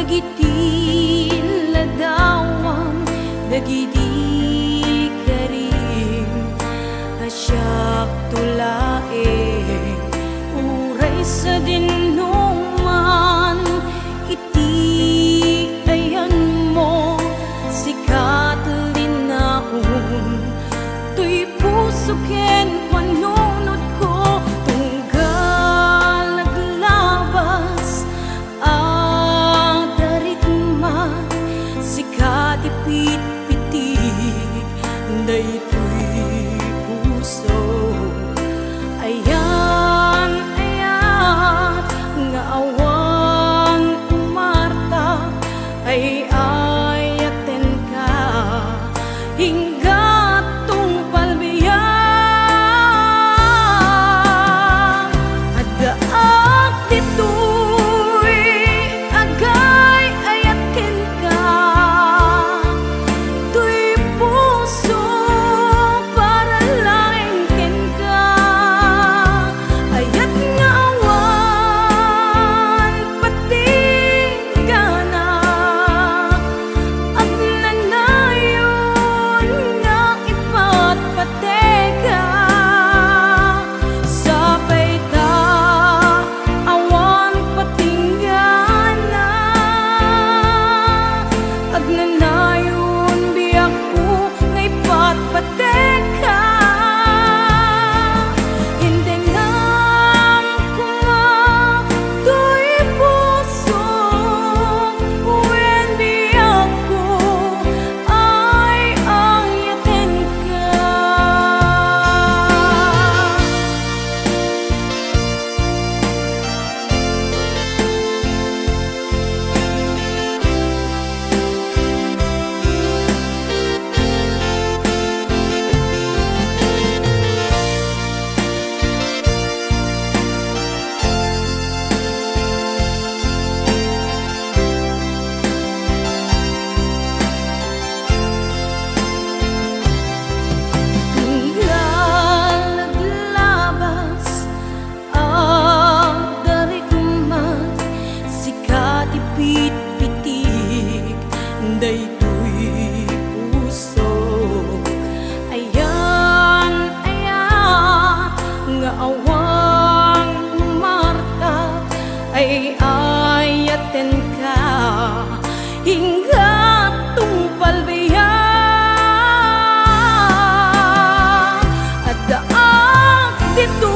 dagiti ladawang dagiti karim asyak tulae uray sa dinuman iti ayan mo sikat linaon tuy puso ken panunod ko tunggal naglabas daritma sikat ipit-pitig daytoy puso ayan ayat nga awan umarta ay ayaten ka hinggat tungpal biyak adaak ditoy agay ayaten ka tuy puso para laing ken ka ayat nga awan patingana at nanayon nga ipatpateka sabay ta awan patingana at nanayon biyak ko nga ipatpateka hindi ngam kumatoy puso wen biyak ko ay ayaten ka. Tunggal naglabas ang darigma sikat ipit-pitig daytoy puso ayan ayat nga awang umarta ay ayaten ka hinggat tungpal biyak adaak dito